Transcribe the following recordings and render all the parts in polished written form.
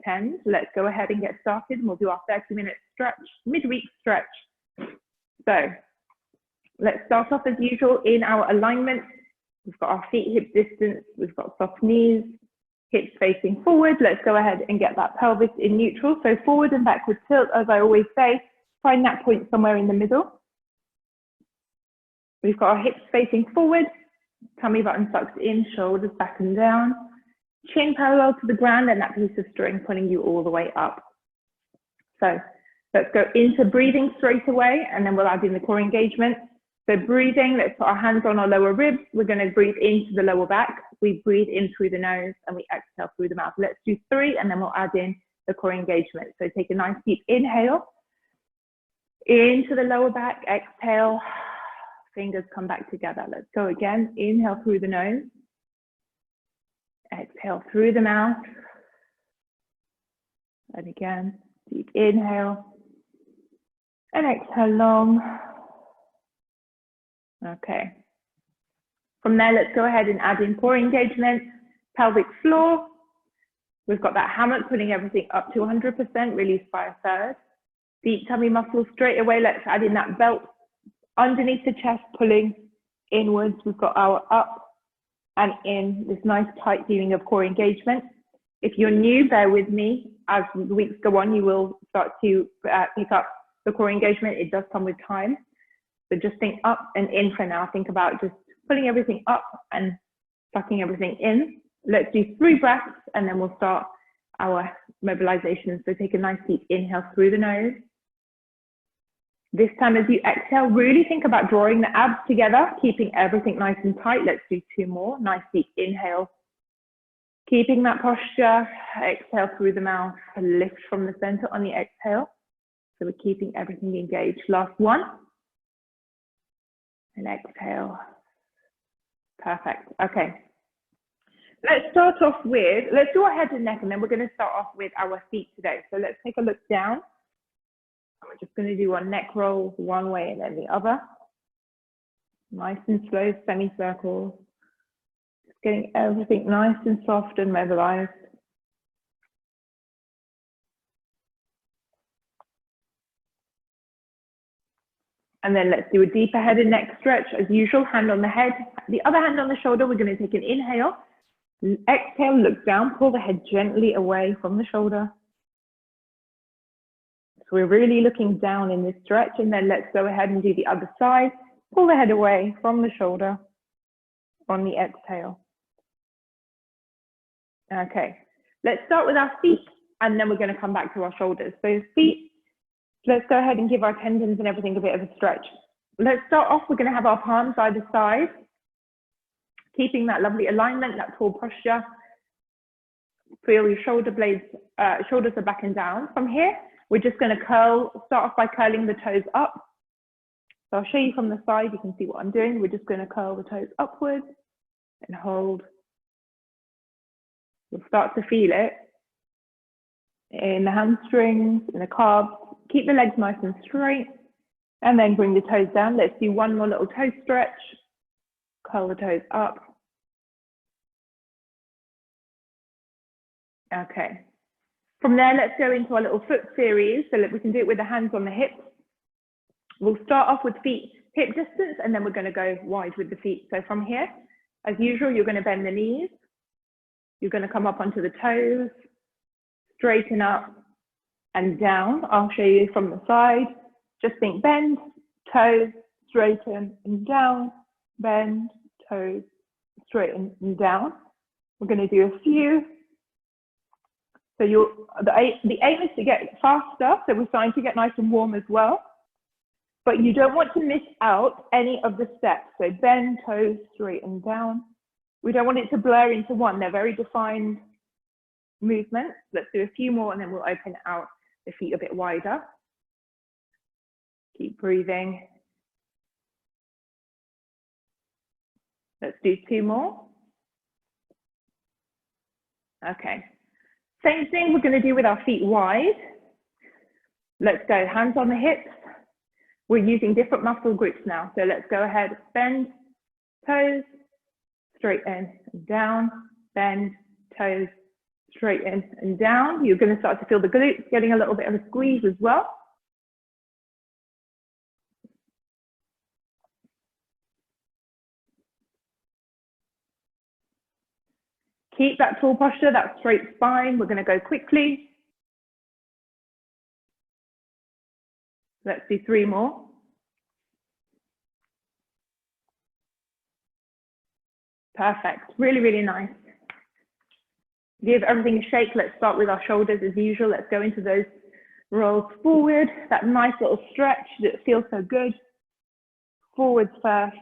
10. Let's go ahead and get started, and we'll do our 30-minute stretch, midweek stretch. So let's start off as usual in our alignment. We've got our feet hip distance, we've got soft knees, hips facing forward. Let's go ahead and get that pelvis in neutral. So forward and backward tilt, as I always say, find that point somewhere in the middle. We've got our hips facing forward, tummy button sucks in, shoulders back and down, chin parallel to the ground, and that piece of string pulling you all the way up. So let's go into breathing straight away, and then we'll add in the core engagement. So breathing, let's put our hands on our lower ribs. We're going to breathe into the lower back. We breathe in through the nose and we exhale through the mouth. Let's do 3, and then we'll add in the core engagement. So take a nice deep inhale into the lower back, exhale, fingers come back together. Let's go again. Inhale through the nose, exhale through the mouth, and again, deep inhale and exhale long. Okay. From there, let's go ahead and add in core engagement, pelvic floor. We've got that hammock putting everything up to 100%, released by a third. Deep tummy muscles straight away. Let's add in that belt underneath the chest, pulling inwards. We've got our up and in, this nice tight feeling of core engagement. If you're new, bear with me. As the weeks go on, you will start to pick up the core engagement. It does come with time. So just think up and in for now. Think about just pulling everything up and sucking everything in. Let's do 3 breaths, and then we'll start our mobilization. So take a nice deep inhale through the nose. This time as you exhale, really think about drawing the abs together, keeping everything nice and tight. Let's do 2 more. Nice deep inhale. Keeping that posture. Exhale through the mouth. Lift from the center on the exhale. So we're keeping everything engaged. Last one. And exhale. Perfect. Okay. Let's start off with, let's do our head and neck, and then we're going to start off with our feet today. So let's take a look down. We're just going to do our neck rolls one way and then the other. Nice and slow semicircles. Just getting everything nice and soft and mobilized. And then let's do a deeper head and neck stretch. As usual, hand on the head, the other hand on the shoulder. We're going to take an inhale. Exhale, look down, pull the head gently away from the shoulder. So we're really looking down in this stretch, and then let's go ahead and do the other side. Pull the head away from the shoulder on the exhale. Okay, let's start with our feet, and then we're going to come back to our shoulders. So feet. Let's go ahead and give our tendons and everything a bit of a stretch. Let's start off, we're going to have our palms either side, keeping that lovely alignment, that tall posture. Feel your shoulder blades, shoulders are back and down. From here, we're just going to start off by curling the toes up. So I'll show you from the side, you can see what I'm doing. We're just going to curl the toes upwards and hold. You'll start to feel it in the hamstrings, in the calves. Keep the legs nice and straight, and then bring the toes down. Let's do one more little toe stretch. Curl the toes up. Okay. From there, let's go into our little foot series so that we can do it with the hands on the hips. We'll start off with feet hip distance, and then we're going to go wide with the feet. So from here, as usual, you're going to bend the knees. You're going to come up onto the toes, straighten up, and down. I'll show you from the side. Just think bend, toes, straighten, and down. Bend, toes, straighten, and down. We're going to do a few. So the aim is to get faster, so we're starting to get nice and warm as well. But you don't want to miss out any of the steps. So bend, toes, straighten, down. We don't want it to blur into one. They're very defined movements. Let's do a few more, and then we'll open out the feet a bit wider. Keep breathing. Let's do 2 more. Okay. Same thing we're going to do with our feet wide. Let's go hands on the hips. We're using different muscle groups now. So let's go ahead, bend, toes, straighten, down, bend, toes, Straight in and down. You're going to start to feel the glutes getting a little bit of a squeeze as well. Keep that tall posture, that straight spine. We're going to go quickly. Let's do 3 more. Perfect. Really, really nice. Give everything a shake. Let's start with our shoulders as usual. Let's go into those rolls forward. That nice little stretch that feels so good. Forwards first.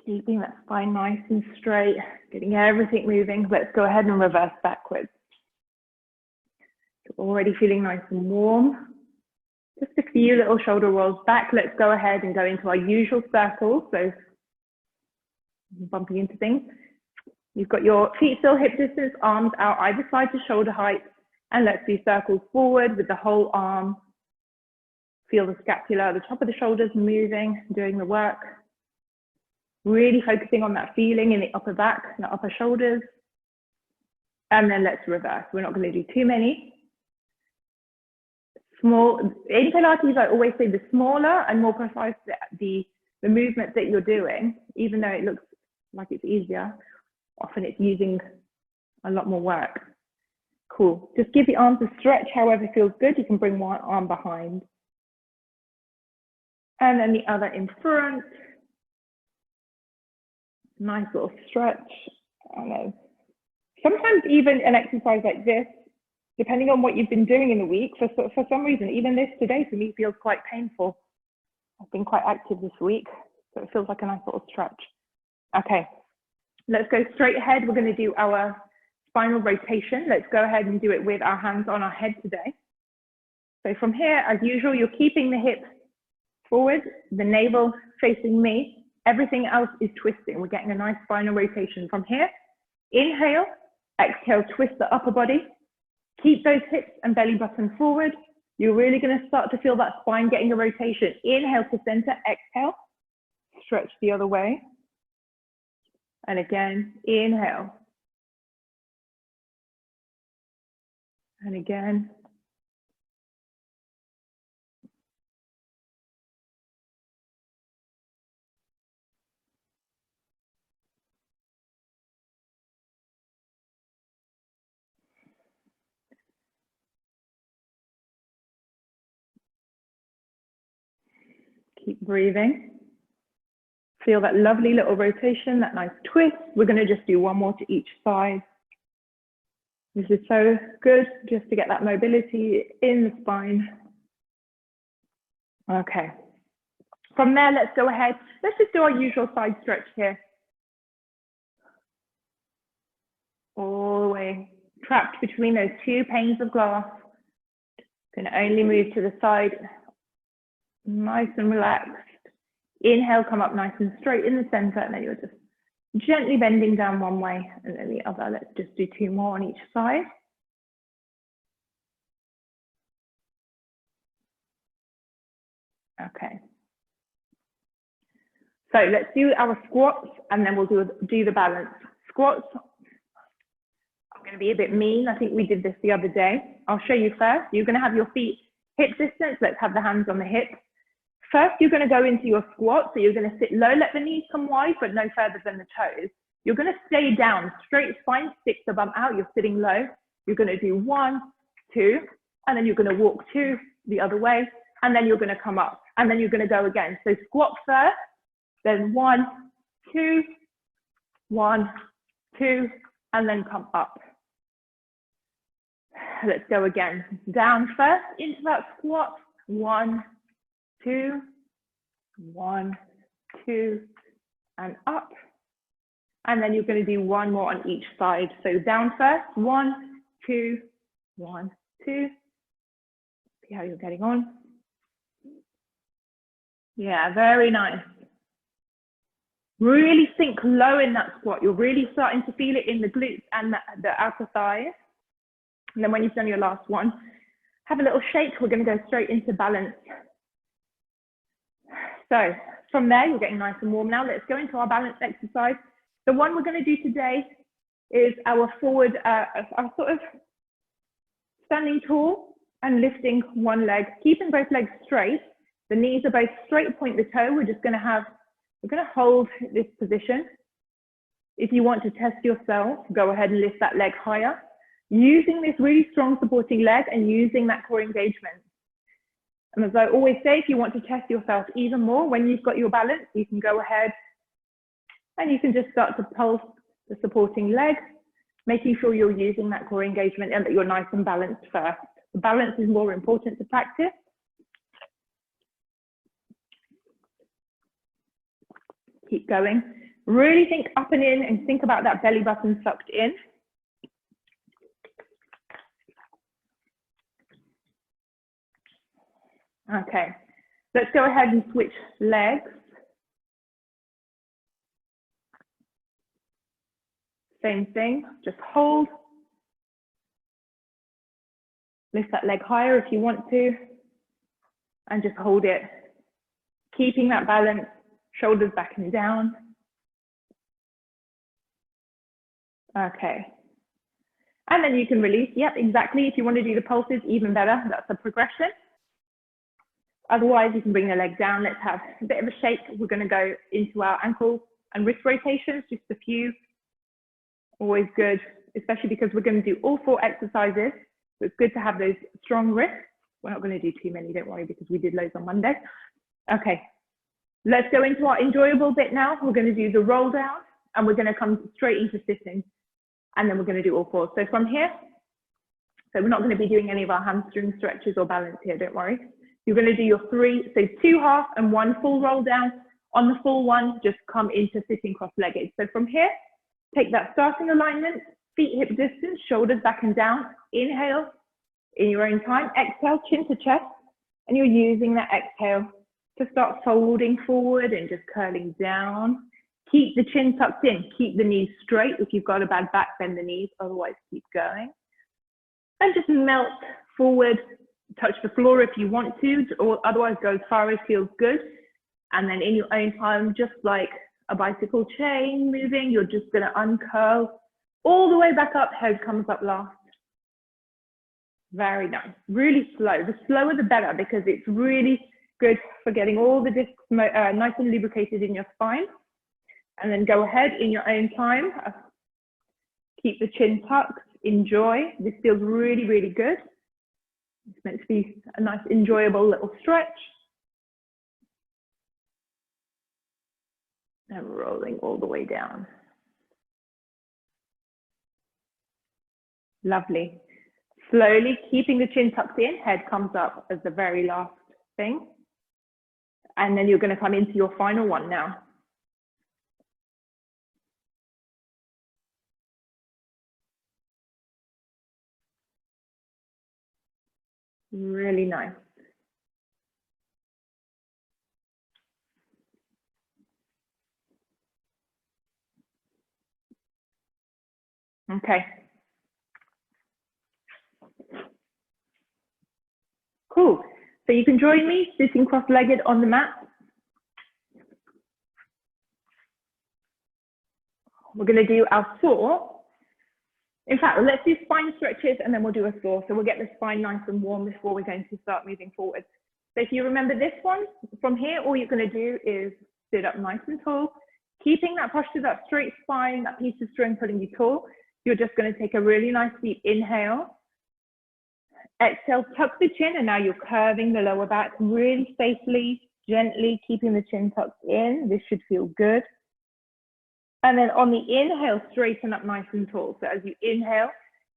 Keeping that spine nice and straight. Getting everything moving. Let's go ahead and reverse backwards. Already feeling nice and warm. Just a few little shoulder rolls back. Let's go ahead and go into our usual circles. So bumping into things. You've got your feet still hip distance, arms out either side to shoulder height. And let's do circles forward with the whole arm. Feel the scapula, the top of the shoulders moving, doing the work. Really focusing on that feeling in the upper back, the upper shoulders. And then let's reverse. We're not going to do too many. Small, in Pilates, I always say the smaller and more precise the movement that you're doing, even though it looks like it's easier, often it's using a lot more work. Cool. Just give the arms a stretch however feels good. You can bring one arm behind. And then the other in front. Nice little stretch. I know. Sometimes even an exercise like this, depending on what you've been doing in the week, for some reason, even this today for me feels quite painful. I've been quite active this week, so it feels like a nice little stretch. Okay, let's go straight ahead. We're going to do our spinal rotation. Let's go ahead and do it with our hands on our head today. So from here, as usual, you're keeping the hips forward, the navel facing me. Everything else is twisting. We're getting a nice spinal rotation from here. Inhale, exhale, twist the upper body. Keep those hips and belly button forward. You're really going to start to feel that spine getting a rotation. Inhale to center, exhale, stretch the other way. And again, inhale. And again. Keep breathing. Feel that lovely little rotation, that nice twist. We're going to just do one more to each side. This is so good just to get that mobility in the spine. Okay. From there, let's go ahead. Let's just do our usual side stretch here. All the way trapped between those 2 panes of glass. Can only move to the side. Nice and relaxed. Inhale, come up nice and straight in the center, and then you're just gently bending down one way and then the other. Let's just do 2 more on each side. Okay. So let's do our squats and then we'll do the balance. Squats, I'm going to be a bit mean. I think we did this the other day. I'll show you first. You're going to have your feet hip distance. Let's have the hands on the hip. First, you're going to go into your squat. So you're going to sit low, let the knees come wide, but no further than the toes. You're going to stay down, straight spine, stick the bum out. You're sitting low. You're going to do 1, 2, and then you're going to walk 2 the other way, and then you're going to come up, and then you're going to go again. So squat first, then 1, 2, 1, 2, and then come up. Let's go again. Down first into that squat. 1, 2, 1, 2, and up. And then you're going to do 1 more on each side. So down first, 1, 2, 1, 2. See how you're getting on. Yeah, very nice. Really sink low in that squat. You're really starting to feel it in the glutes and the outer thighs. And then when you've done your last one, have a little shake. We're going to go straight into balance. So from there, you're getting nice and warm now. Let's go into our balance exercise. The one we're going to do today is our forward, our sort of standing tall and lifting one leg, keeping both legs straight. The knees are both straight, point the toe. We're going to hold this position. If you want to test yourself, go ahead and lift that leg higher, using this really strong supporting leg and using that core engagement. And as I always say, if you want to test yourself even more, when you've got your balance, you can go ahead and you can just start to pulse the supporting leg, making sure you're using that core engagement and that you're nice and balanced first. The balance is more important to practice. Keep going. Really think up and in and think about that belly button sucked in. Okay, let's go ahead and switch legs. Same thing, just hold. Lift that leg higher if you want to, and just hold it. Keeping that balance, shoulders back and down. Okay. And then you can release. Yep, exactly. If you want to do the pulses, even better. That's a progression. Otherwise, you can bring the leg down. Let's have a bit of a shake. We're going to go into our ankle and wrist rotations, just a few. Always good, especially because we're going to do all 4 exercises. So it's good to have those strong wrists. We're not going to do too many, don't worry, because we did loads on Monday. Okay, let's go into our enjoyable bit now. We're going to do the roll down, and we're going to come straight into sitting. And then we're going to do all 4. So from here, so we're not going to be doing any of our hamstring stretches or balance here, don't worry. You're going to do your 3, so 2 half and 1 full roll down. On the full one, just come into sitting cross-legged. So from here, take that starting alignment, feet hip distance, shoulders back and down. Inhale in your own time. Exhale, chin to chest. And you're using that exhale to start folding forward and just curling down. Keep the chin tucked in. Keep the knees straight. If you've got a bad back, bend the knees. Otherwise, keep going. And just melt forward. Touch the floor if you want to, or otherwise go as far as feels good. And then in your own time, just like a bicycle chain moving, you're just going to uncurl all the way back up. Head comes up last. Very nice. Really slow. The slower the better, because it's really good for getting all the discs nice and lubricated in your spine. And then go ahead in your own time. Keep the chin tucked. Enjoy. This feels really, really good. It's meant to be a nice, enjoyable little stretch. And rolling all the way down. Lovely. Slowly keeping the chin tucked in, head comes up as the very last thing. And then you're going to come into your final one now. Really nice. Okay. Cool. So you can join me sitting cross-legged on the mat. We're going to do our saw. In fact, let's do spine stretches and then we'll do a saw. So we'll get the spine nice and warm before we're going to start moving forward. So if you remember this one, from here, all you're going to do is sit up nice and tall, keeping that posture, that straight spine, that piece of string putting you tall. You're just going to take a really nice deep inhale. Exhale, tuck the chin, and now you're curving the lower back really safely, gently, keeping the chin tucked in. This should feel good. And then on the inhale, straighten up nice and tall. So as you inhale,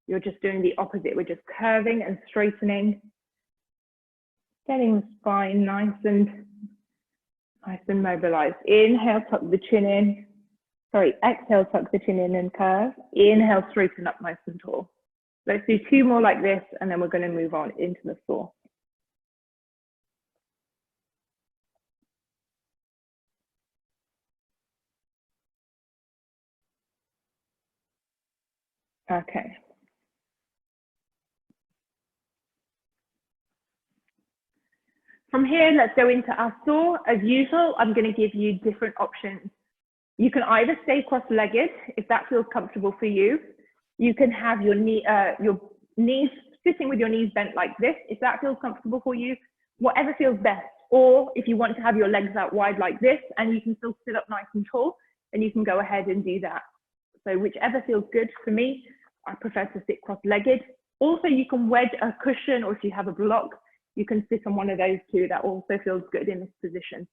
you're just doing the opposite. We're just curving and straightening, getting the spine nice and mobilized. Inhale, tuck the chin in. Sorry, exhale, tuck the chin in and curve. Inhale, straighten up nice and tall. Let's do 2 more like this, and then we're going to move on into the saw. Okay. From here, let's go into our saw. As usual, I'm going to give you different options You can either stay cross-legged if that feels comfortable for you. You can have your knees sitting with your knees bent like this if that feels comfortable for you. Whatever feels best. Or if you want to have your legs out wide like this and you can still sit up nice and tall, then you can go ahead and do that. So whichever feels good for me. I prefer to sit cross-legged. Also, you can wedge a cushion, or if you have a block, you can sit on one of those too. That also feels good in this position.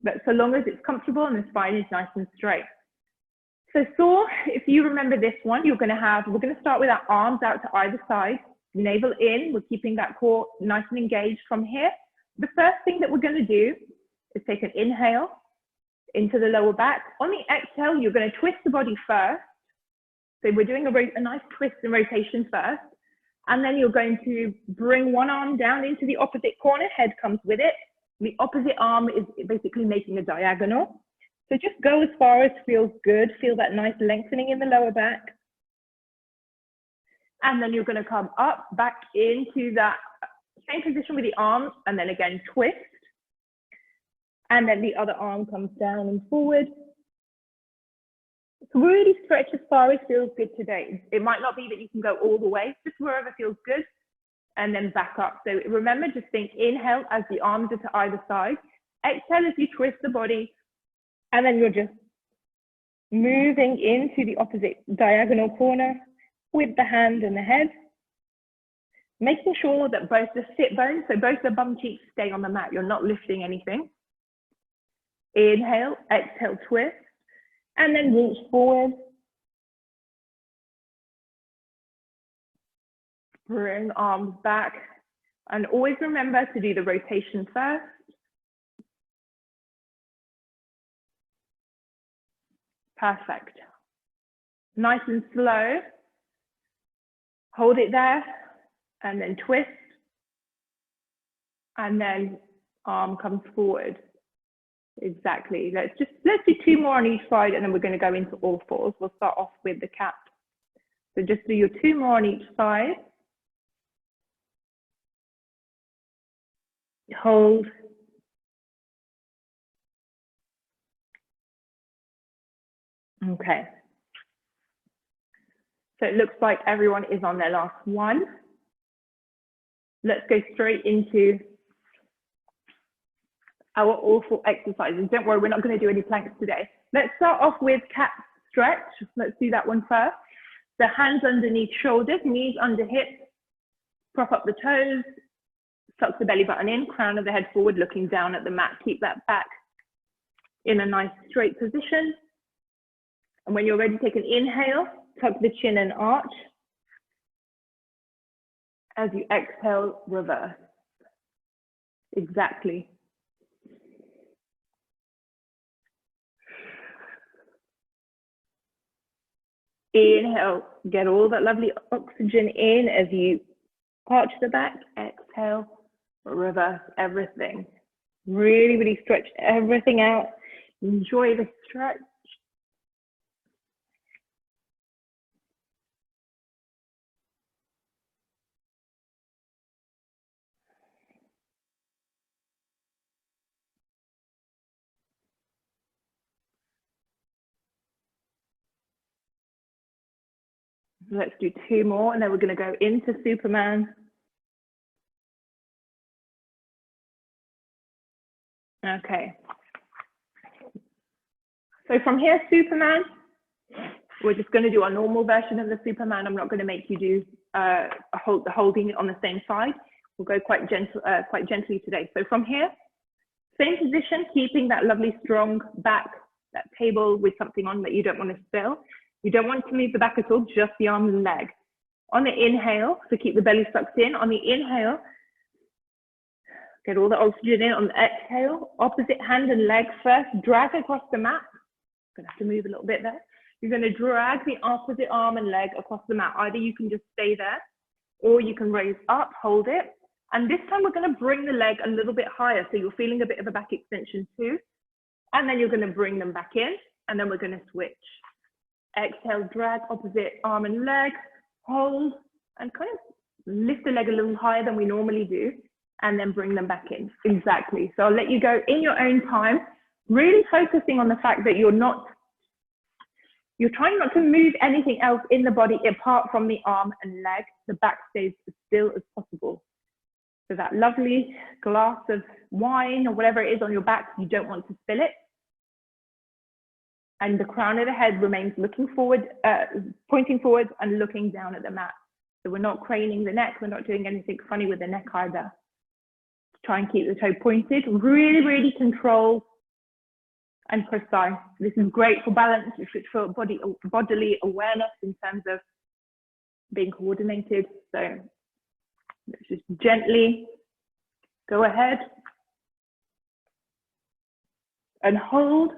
But so long as it's comfortable and the spine is nice and straight. So Saw, if you remember this one, we're going to start with our arms out to either side, navel in. We're keeping that core nice and engaged from here. The first thing that we're going to do is take an inhale into the lower back. On the exhale, you're going to twist the body first. So we're doing a nice twist and rotation first. And then you're going to bring one arm down into the opposite corner, head comes with it. The opposite arm is basically making a diagonal. So just go as far as feels good. Feel that nice lengthening in the lower back. And then you're going to come up, back into that same position with the arms, and then again twist. And then the other arm comes down and forward. So really stretch as far as feels good today. It might not be that you can go all the way, just wherever feels good, and then back up. So remember, just think inhale as the arms are to either side. Exhale as you twist the body, and then you're just moving into the opposite diagonal corner with the hand and the head. Making sure that both the sit bones, so both the bum cheeks stay on the mat. You're not lifting anything. Inhale, exhale, twist, and then reach forward. Bring arms back. And always remember to do the rotation first. Perfect. Nice and slow. Hold it there. And then twist, and then arm comes forward. Exactly. Let's do 2 more on each side, and then we're going to go into all fours. We'll start off with the cat. So just do your 2 more on each side. Hold. Okay. So it looks like everyone is on their last one. Let's go straight into our awful exercises. Don't worry, we're not going to do any planks today. Let's start off with cat stretch. Let's do that one first. The hands underneath shoulders, knees under hips, prop up the toes, tuck the belly button in, crown of the head forward, looking down at the mat. Keep that back in a nice straight position. And when you're ready, take an inhale, tuck the chin and arch. As you exhale, reverse. Exactly. Inhale, get all that lovely oxygen in as you arch the back. Exhale, reverse everything. Really, really stretch everything out. Enjoy the stretch. Let's do 2 more, and then we're going to go into Superman. Okay. So from here, Superman, we're just going to do our normal version of the Superman. I'm not going to make you do holding it on the same side. We'll go quite gently today. So from here, same position, keeping that lovely strong back, that table with something on that you don't want to spill. You don't want to move the back at all, just the arm and leg. On the inhale, so keep the belly sucked in. On the inhale, get all the oxygen in. On the exhale, opposite hand and leg first, drag across the mat. Gonna have to move a little bit there. You're gonna drag the opposite arm and leg across the mat. Either you can just stay there, or you can raise up, hold it. And this time we're gonna bring the leg a little bit higher, so you're feeling a bit of a back extension too. And then you're gonna bring them back in, and then we're gonna switch. Exhale, drag opposite arm and leg, hold, and kind of lift the leg a little higher than we normally do, and then bring them back in. Exactly. So I'll let you go in your own time, really focusing on the fact that you're not You're trying not to move anything else in the body apart from the arm and leg. The back stays as still as possible. So that lovely glass of wine or whatever it is on your back, you don't want to spill it. And the crown of the head remains looking forward, pointing forward and looking down at the mat. So we're not craning the neck. We're not doing anything funny with the neck either. Try and keep the toe pointed, really, really controlled and precise. This is great for balance, it's good for bodily awareness in terms of being coordinated. So let's just gently go ahead and hold.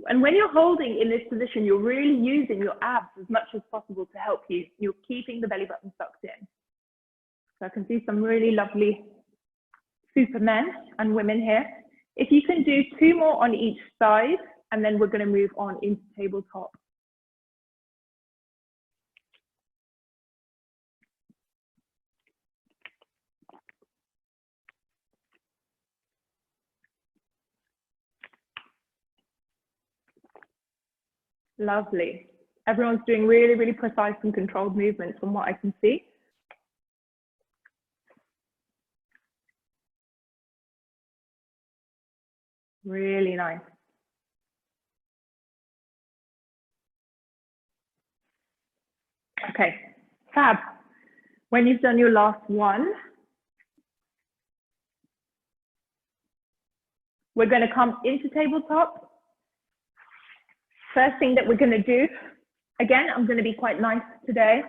And when you're holding in this position, you're really using your abs as much as possible to help you. You're keeping the belly button sucked in. So I can see some really lovely supermen and women here. If you can do 2 more on each side, and then we're going to move on into tabletop. Lovely. Everyone's doing really, really precise and controlled movements from what I can see. Really nice. Okay, fab. When you've done your last one, we're going to come into tabletop. First thing that we're going to do, again, I'm going to be quite nice today.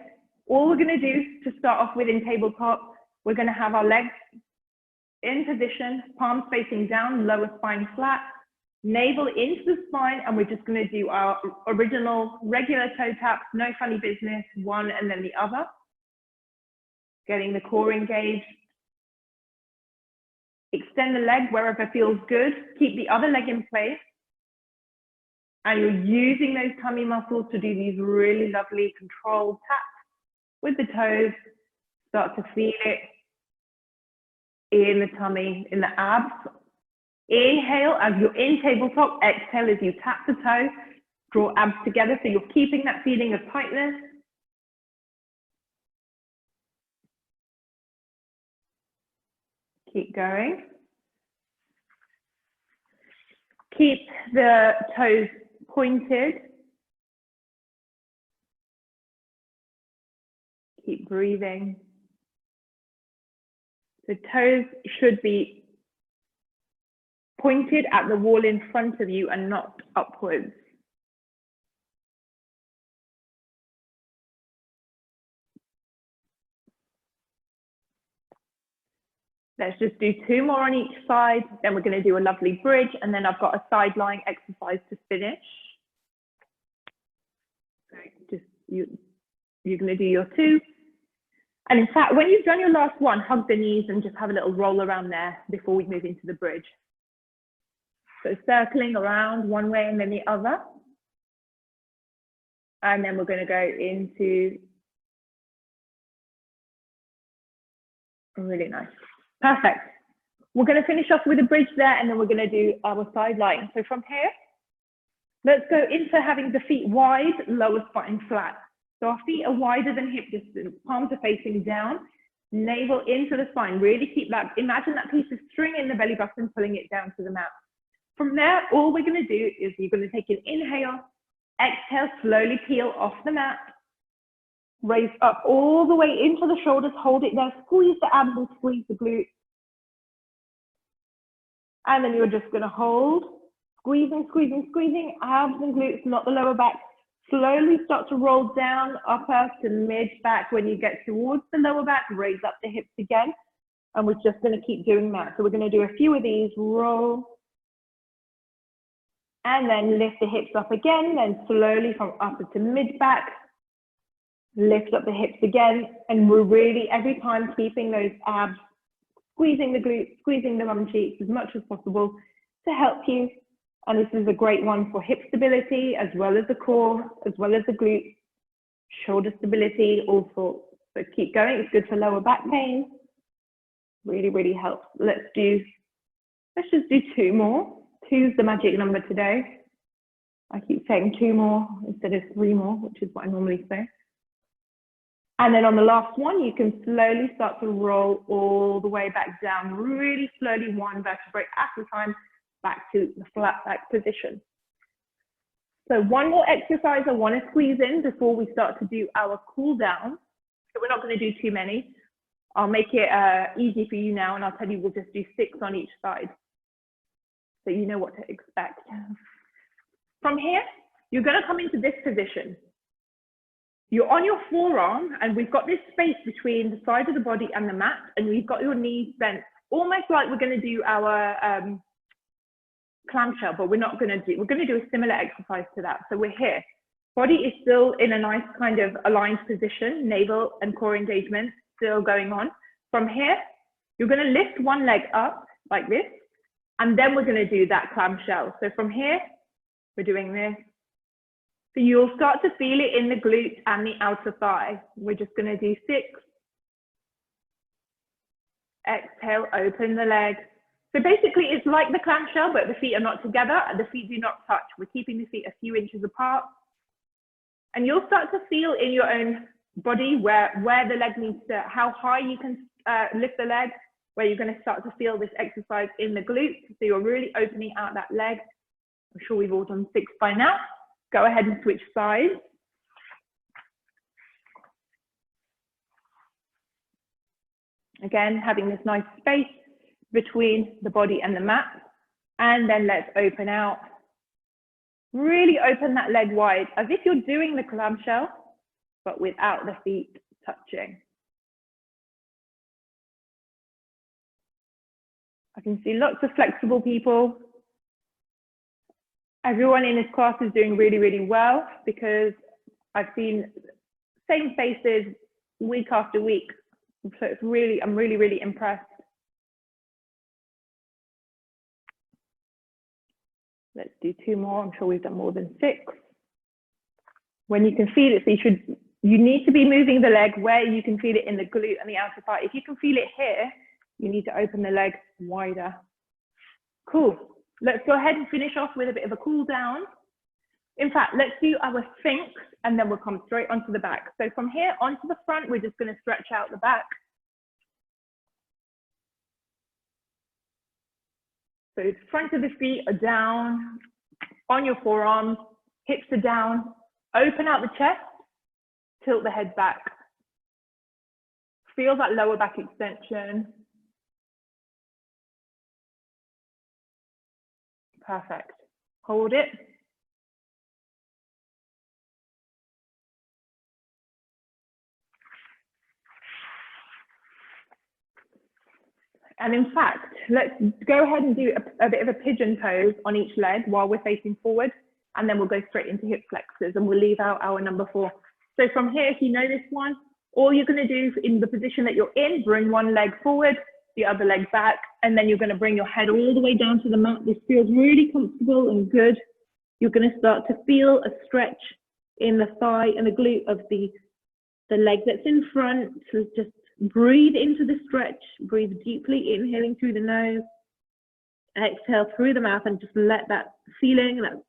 All we're going to do to start off with in tabletop, we're going to have our legs in position, palms facing down, lower spine flat, navel into the spine, and we're just going to do our original regular toe taps, no funny business, one and then the other. Getting the core engaged. Extend the leg wherever feels good. Keep the other leg in place. And you're using those tummy muscles to do these really lovely controlled taps with the toes. Start to feel it in the tummy, in the abs. Inhale as you're in tabletop. Exhale as you tap the toe. Draw abs together so you're keeping that feeling of tightness. Keep going. Keep the toes pointed. Keep breathing. The toes should be pointed at the wall in front of you and not upwards. Let's just do 2 more on each side. Then we're going to do a lovely bridge. And then I've got a side lying exercise to finish. So just you're going to do your 2. And in fact, when you've done your last one, hug the knees and just have a little roll around there before we move into the bridge. So circling around one way and then the other. And then we're going to go into really nice. Perfect. We're going to finish off with a bridge there, and then we're going to do our side lying. So from here, let's go into having the feet wide, lower spine flat. So our feet are wider than hip distance, palms are facing down, navel into the spine. Really keep that, imagine that piece of string in the belly button, pulling it down to the mat. From there, all we're going to do is you're going to take an inhale, exhale, slowly peel off the mat. Raise up all the way into the shoulders, hold it there, squeeze the abs and squeeze the glutes. And then you're just going to hold, squeezing, squeezing, squeezing, abs and glutes, not the lower back. Slowly start to roll down, upper to mid back. When you get towards the lower back, raise up the hips again. And we're just going to keep doing that. So we're going to do a few of these, roll. And then lift the hips up again, then slowly from upper to mid back. Lift up the hips again, and we're really every time keeping those abs, squeezing the glutes, squeezing the bum cheeks as much as possible to help you. And this is a great one for hip stability, as well as the core, as well as the glutes, shoulder stability, all sorts. So keep going. It's good for lower back pain. Really, really helps. Let's just do 2 more. 2's the magic number today. I keep saying 2 more instead of 3 more, which is what I normally say. And then on the last one, you can slowly start to roll all the way back down, really slowly, 1 vertebrae at a time, back to the flat back position. So one more exercise I want to squeeze in before we start to do our cool down. So we're not going to do too many. I'll make it easy for you now, and I'll tell you we'll just do 6 on each side, so you know what to expect. From here, you're going to come into this position. You're on your forearm, and we've got this space between the side of the body and the mat, and you've got your knees bent, almost like we're going to do our clamshell, but we're going to do a similar exercise to that. So we're here. Body is still in a nice kind of aligned position, navel and core engagement still going on. From here, you're going to lift one leg up like this, and then we're going to do that clamshell. So from here, we're doing this. So you'll start to feel it in the glute and the outer thigh. We're just going to do 6. Exhale, open the leg. So basically it's like the clamshell, but the feet are not together and the feet do not touch. We're keeping the feet a few inches apart. And you'll start to feel in your own body where the leg needs to, how high you can lift the leg, where you're going to start to feel this exercise in the glutes. So you're really opening out that leg. I'm sure we've all done 6 by now. Go ahead and switch sides. Again, having this nice space between the body and the mat. And then let's open out. Really open that leg wide, as if you're doing the clamshell, but without the feet touching. I can see lots of flexible people. Everyone in this class is doing really, really well, because I've seen same faces week after week. So it's really, I'm really, really impressed. Let's do 2 more. I'm sure we've done more than 6. When you can feel it, so you need to be moving the leg where you can feel it in the glute and the outer thigh. If you can feel it here, you need to open the leg wider. Cool. Let's go ahead and finish off with a bit of a cool down. In fact, let's do our Sphinx, and then we'll come straight onto the back. So from here onto the front, we're just going to stretch out the back. So the front of the feet are down, on your forearms, hips are down, open out the chest, tilt the head back. Feel that lower back extension. Perfect. Hold it. And in fact, let's go ahead and do a bit of a pigeon pose on each leg while we're facing forward, and then we'll go straight into hip flexors, and we'll leave out our number 4. So from here, if you know this one, all you're going to do in the position that you're in, bring one leg forward, the other leg back, and then you're going to bring your head all the way down to the mat. This feels really comfortable and good. You're going to start to feel a stretch in the thigh and the glute of the leg that's in front. So just breathe into the stretch, breathe deeply, inhaling through the nose, exhale through the mouth, and just let that feeling, that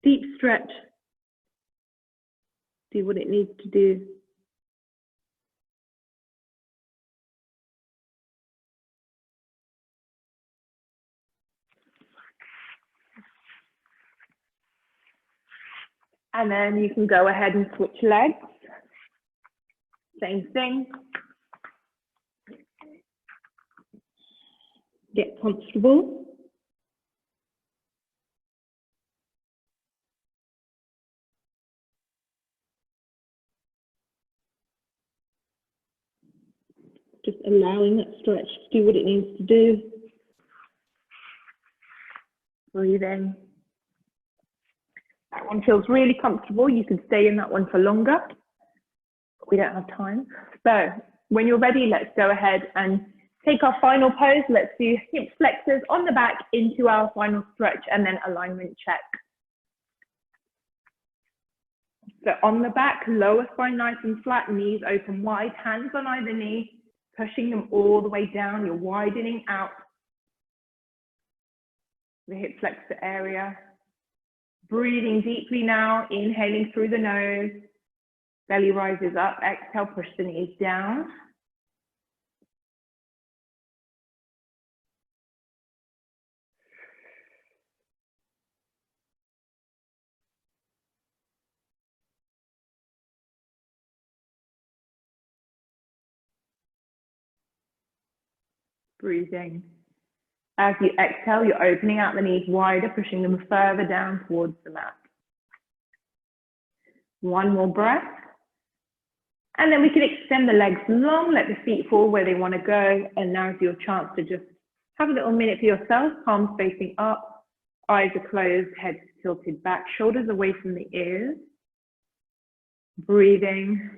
deep stretch, do what it needs to do. And then you can go ahead and switch legs. Same thing. Get comfortable. Just allowing that stretch to do what it needs to do. Breathing. That one feels really comfortable. You can stay in that one for longer, but we don't have time. So when you're ready, let's go ahead and take our final pose. Let's do hip flexors on the back into our final stretch, and then alignment check. So on the back, lower spine nice and flat, knees open wide, hands on either knee, pushing them all the way down. You're widening out the hip flexor area. Breathing deeply now, inhaling through the nose. Belly rises up, exhale, push the knees down. Breathing. As you exhale, you're opening out the knees wider, pushing them further down towards the mat. One more breath. And then we can extend the legs long, let the feet fall where they want to go. And now is your chance to just have a little minute for yourself, palms facing up, eyes are closed, head tilted back, shoulders away from the ears. Breathing.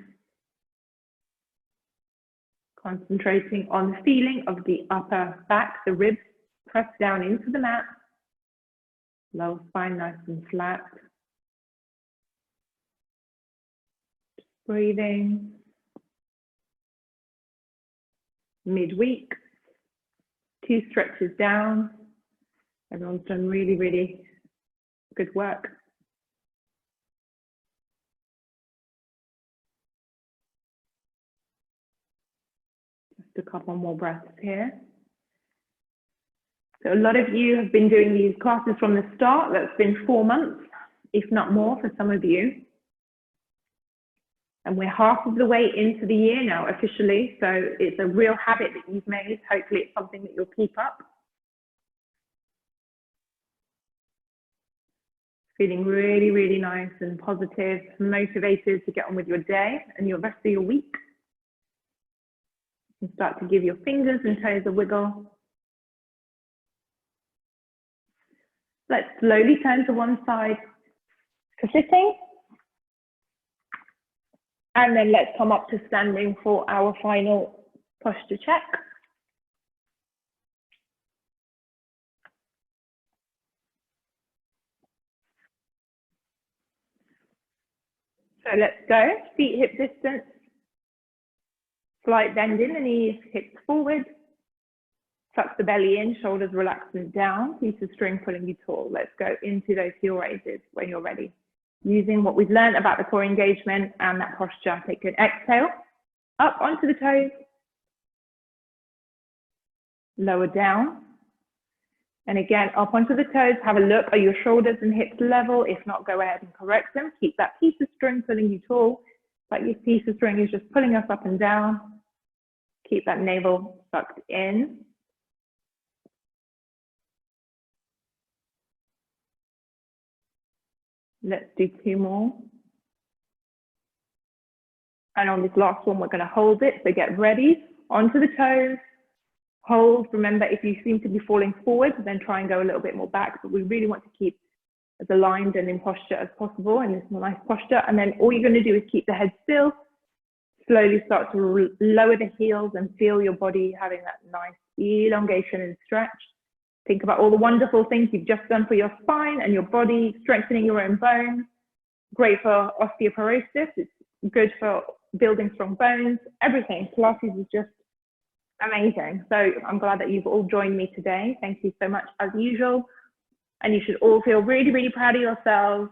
Concentrating on the feeling of the upper back, the ribs pressed down into the mat. Lower spine nice and flat. Breathing. Midweek. 2 stretches down. Everyone's done really, really good work. Just a couple more breaths here. So a lot of you have been doing these classes from the start. That's been 4 months, if not more for some of you. And we're half of the way into the year now officially. So it's a real habit that you've made. Hopefully it's something that you'll keep up. Feeling really, really nice and positive, motivated to get on with your day and your rest of your week. You can start to give your fingers and toes a wiggle. Let's slowly turn to one side for sitting. And then let's come up to standing for our final posture check. So let's go, feet hip distance. Slight bend in the knees, hips forward. Tuck the belly in, shoulders relaxed and down. Piece of string pulling you tall. Let's go into those heel raises when you're ready. Using what we've learned about the core engagement and that posture. Take an exhale, up onto the toes. Lower down. And again, up onto the toes. Have a look, are your shoulders and hips level? If not, go ahead and correct them. Keep that piece of string pulling you tall. Like this piece of string is just pulling us up and down. Keep that navel sucked in. Let's do 2 more. And on this last one, we're going to hold it. So get ready. Onto the toes. Hold. Remember, if you seem to be falling forward, then try and go a little bit more back. But we really want to keep as aligned and in posture as possible in this nice posture. And then all you're going to do is keep the head still. Slowly start to lower the heels and feel your body having that nice elongation and stretch. Think about all the wonderful things you've just done for your spine and your body, strengthening your own bones. Great for osteoporosis. It's good for building strong bones. Everything. Pilates is just amazing. So I'm glad that you've all joined me today. Thank you so much as usual. And you should all feel really, really proud of yourselves